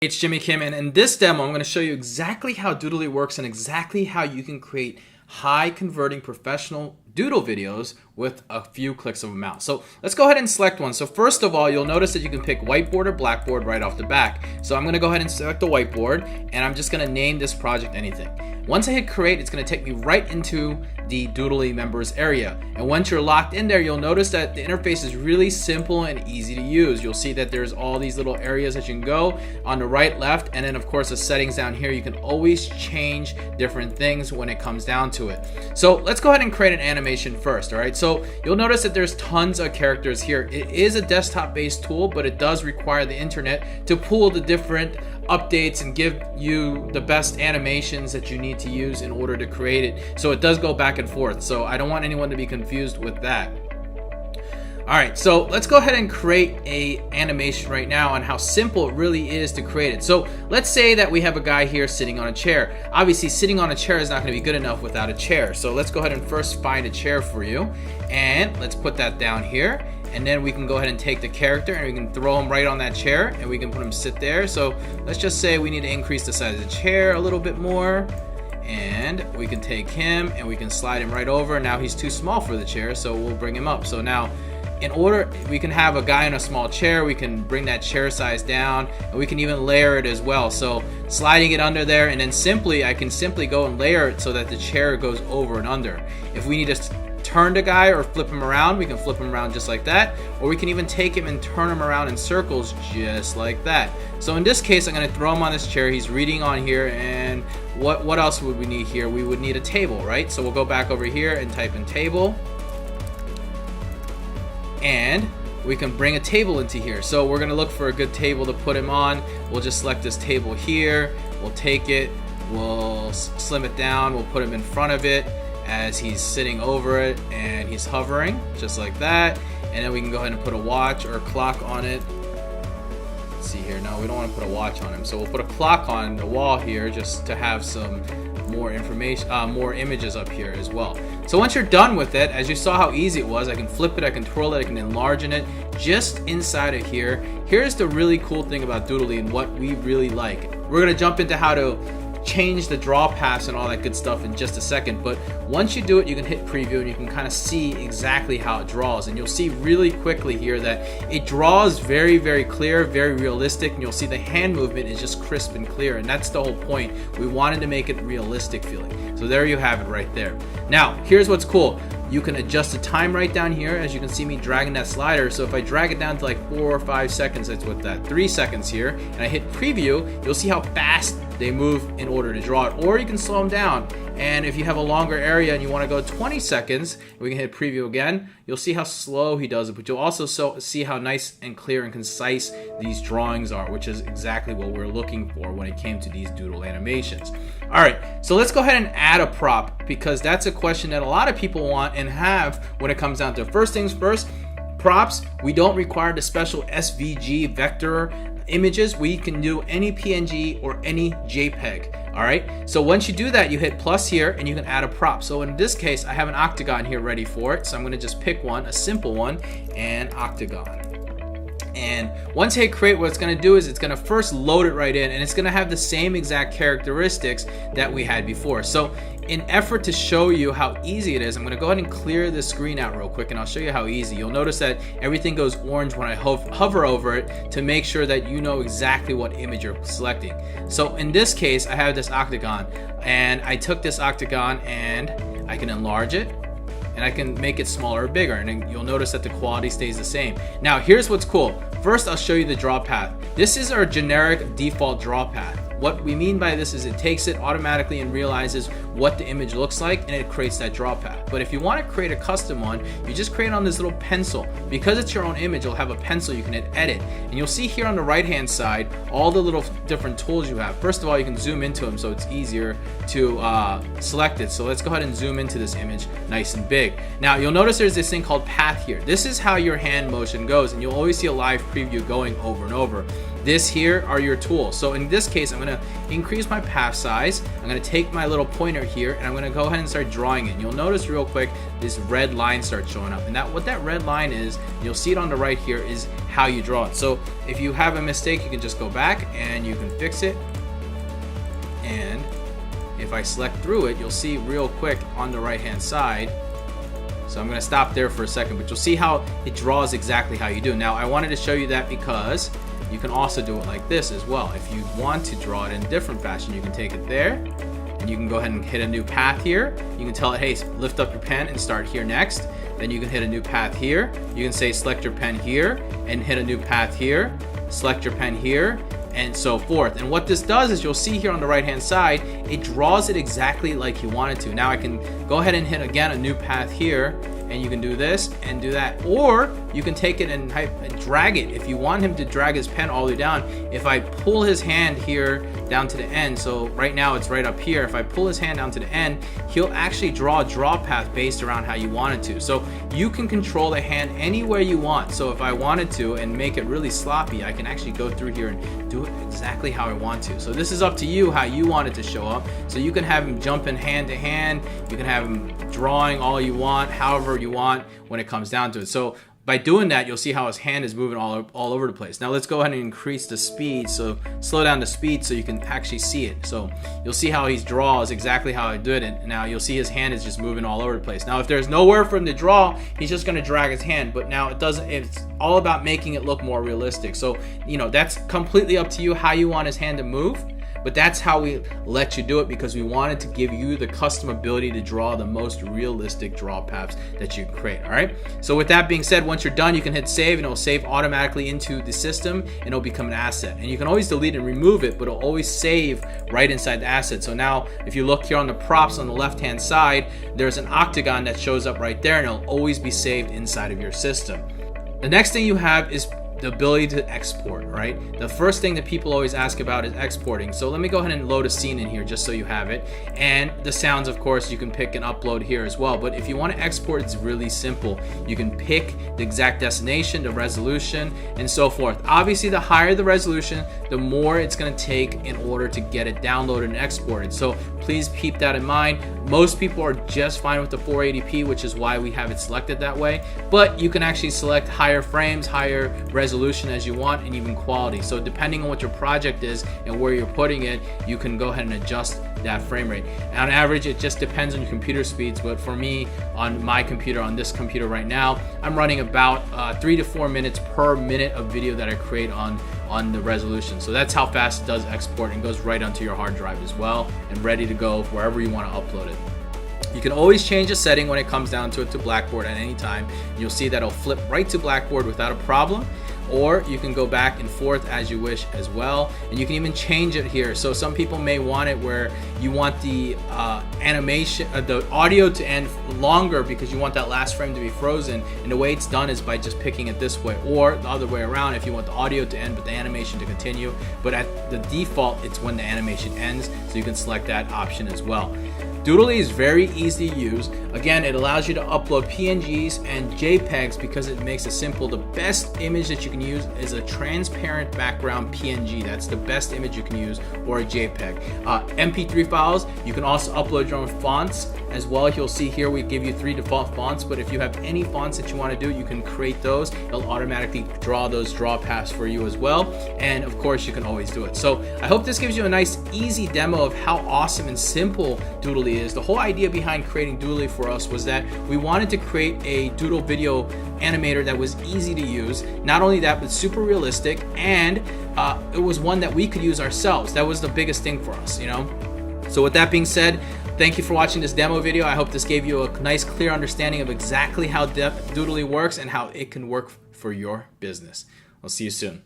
It's Jimmy Kim, and in this demo I'm going to show you exactly how Doodly works and exactly how you can create high converting professional doodle videos with a few clicks of a mouse. So let's go ahead and select one. So first of all, you'll notice that you can pick whiteboard or blackboard right off the back. So I'm going to go ahead and select the whiteboard, and I'm just going to name this project anything. Once I hit create, it's going to take me right into the Doodly members area. And once you're locked in there, you'll notice that the interface is really simple and easy to use. You'll see that there's all these little areas that you can go on the right, left, and then of course the settings down here. You can always change different things when it comes down to it. So let's go ahead and create an animation first. All right, so you'll notice that there's tons of characters here. It is a desktop based tool, but it does require the internet to pull the different updates and give you the best animations that you need to use in order to create it. So it does go back and forth, so I don't want anyone to be confused with that. Alright, so let's go ahead and create a animation right now on how simple it really is to create it. So let's say that we have a guy here sitting on a chair. Obviously sitting on a chair is not going to be good enough without a chair, so let's go ahead and first find a chair for you, and let's put that down here. And then we can go ahead and take the character and we can throw him right on that chair and we can put him sit there. So let's just say we need to increase the size of the chair a little bit more, and we can take him and we can slide him right over. Now he's too small for the chair, so we'll bring him up. So now in order, we can have a guy in a small chair, we can bring that chair size down, and we can even layer it as well. So sliding it under there, and then I can simply go and layer it so that the chair goes over and under. If we need to turn the guy or flip him around, we can flip him around just like that, or we can even take him and turn him around in circles just like that. So in this case, I'm going to throw him on this chair. He's reading on here, and what else would we need here? We would need a table, right? So we'll go back over here and type in table, and we can bring a table into here. So we're going to look for a good table to put him on. We'll just select this table here, we'll take it, we'll slim it down, we'll put him in front of it as he's sitting over it and he's hovering just like that. And then we can go ahead and put a watch or a clock on it. Let's see here. No, we don't want to put a watch on him, so we'll put a clock on the wall here just to have some more information, more images up here as well. So once you're done with it, as you saw how easy it was, I can flip it, I can twirl it, I can enlarge it just inside of here. Here's the really cool thing about Doodly and what we really like. We're gonna jump into how to change the draw paths and all that good stuff in just a second, but once you do it, you can hit preview and you can kind of see exactly how it draws, and you'll see really quickly here that it draws very, very clear, very realistic, and you'll see the hand movement is just crisp and clear, and that's the whole point. We wanted to make it realistic feeling. So there you have it right there. Now here's what's cool. You can adjust the time right down here, as you can see me dragging that slider. So if I drag it down to like 4 or 5 seconds, that's what that 3 seconds here, and I hit preview, you'll see how fast they move in order to draw it. Or you can slow them down, and if you have a longer area and you want to go 20 seconds, we can hit preview again. You'll see how slow he does it, but you'll also see how nice and clear and concise these drawings are, which is exactly what we're looking for when it came to these doodle animations. All right, so let's go ahead and add a prop, because that's a question that a lot of people want and have when it comes down to it. First things first, props. We don't require the special SVG vector images. We can do any PNG or any JPEG. All right, so once you do that, you hit plus here and you can add a prop. So in this case, I have an octagon here ready for it, so I'm going to just pick one, a simple one, and octagon. And once I hit create, what it's going to do is it's going to first load it right in, and it's going to have the same exact characteristics that we had before. So in effort to show you how easy it is, I'm going to go ahead and clear the screen out real quick, and I'll show you how easy. You'll notice that everything goes orange when I hover over it to make sure that you know exactly what image you're selecting. So in this case, I have this octagon, and I took this octagon and I can enlarge it, and I can make it smaller or bigger, and then you'll notice that the quality stays the same. Now here's what's cool. First, I'll show you the draw path. This is our generic default draw path. What we mean by this is it takes it automatically and realizes what the image looks like, and it creates that draw path. But if you want to create a custom one, you just create on this little pencil. Because it's your own image, you'll have a pencil, you can hit edit, and you'll see here on the right hand side all the little different tools you have. First of all, you can zoom into them so it's easier to select it. So let's go ahead and zoom into this image nice and big. Now you'll notice there's this thing called path here. This is how your hand motion goes, and you'll always see a live preview going over and over. This here are your tools. So in this case, I'm gonna increase my path size. I'm gonna take my little pointer here and I'm gonna go ahead and start drawing it. And you'll notice real quick, this red line starts showing up. And what that red line is, you'll see it on the right here, is how you draw it. So if you have a mistake, you can just go back and you can fix it. And if I select through it, you'll see real quick on the right hand side. So I'm going to stop there for a second, but you'll see how it draws exactly how you do. Now I wanted to show you that because you can also do it like this as well. If you want to draw it in a different fashion, you can take it there and you can go ahead and hit a new path here. You can tell it, hey, lift up your pen and start here next. Then you can hit a new path here. You can say select your pen here and hit a new path here. Select your pen here, and so forth. And what this does is, you'll see here on the right hand side, it draws it exactly like you want it to. Now I can go ahead and hit again a new path here, and you can do this and do that, or you can take it and drag it. If you want him to drag his pen all the way down, if I pull his hand here down to the end, so right now it's right up here, if I pull his hand down to the end, he'll actually draw a draw path based around how you want it to. So you can control the hand anywhere you want. So if I wanted to and make it really sloppy, I can actually go through here and do it exactly how I want to. So this is up to you how you want it to show up. So you can have him jumping hand to hand, you can have him drawing all you want, however you want when it comes down to it. So by doing that, you'll see how his hand is moving all over the place. Now let's go ahead and increase the speed. So slow down the speed so you can actually see it. So you'll see how he draws exactly how I did it. Now you'll see his hand is just moving all over the place. Now if there's nowhere for him to draw, he's just gonna drag his hand. But now it's all about making it look more realistic. So, that's completely up to you how you want his hand to move. But that's how we let you do it, because we wanted to give you the custom ability to draw the most realistic draw paths that you can create. All right. So with that being said, once you're done, you can hit save and it'll save automatically into the system and it'll become an asset. And you can always delete and remove it, but it'll always save right inside the asset. So now if you look here on the props on the left hand side, there's an octagon that shows up right there and it'll always be saved inside of your system. The next thing you have is the ability to export, right? The first thing that people always ask about is exporting. So let me go ahead and load a scene in here just so you have it. And the sounds, of course, you can pick and upload here as well. But if you want to export, it's really simple. You can pick the exact destination, the resolution, and so forth. Obviously, the higher the resolution, the more it's going to take in order to get it downloaded and exported. So please keep that in mind. Most people are just fine with the 480p, which is why we have it selected that way. But you can actually select higher frames, higher resolution as you want, and even quality. So depending on what your project is and where you're putting it, you can go ahead and adjust that frame rate. And on average, it just depends on your computer speeds. But for me, on my computer, on this computer right now, I'm running about 3 to 4 minutes per minute of video that I create on the resolution. So that's how fast it does export and goes right onto your hard drive as well and ready to go wherever you want to upload it. You can always change a setting when it comes down to it to Blackboard at any time. You'll see that it'll flip right to Blackboard without a problem. Or you can go back and forth as you wish as well, and you can even change it here. So some people may want it where you want the animation, the audio to end longer because you want that last frame to be frozen, and the way it's done is by just picking it this way, or the other way around if you want the audio to end but the animation to continue. But at the default, it's when the animation ends, so you can select that option as well. Doodly is very easy to use. Again, it allows you to upload PNGs and JPEGs because it makes it simple. The best image that you can use is a transparent background PNG. That's the best image you can use, or a JPEG. MP3 files, you can also upload your own fonts as well. You'll see here we give you 3 default fonts, but if you have any fonts that you want to do, you can create those. It'll automatically draw those draw paths for you as well. And of course, you can always do it. So I hope this gives you a nice, easy demo of how awesome and simple Doodly is. The whole idea behind creating Doodly for us was that we wanted to create a doodle video animator that was easy to use. Not only that, but super realistic, and it was one that we could use ourselves. That was the biggest thing for us, So with that being said, thank you for watching this demo video. I hope this gave you a nice, clear understanding of exactly how Doodly works and how it can work for your business. I'll see you soon.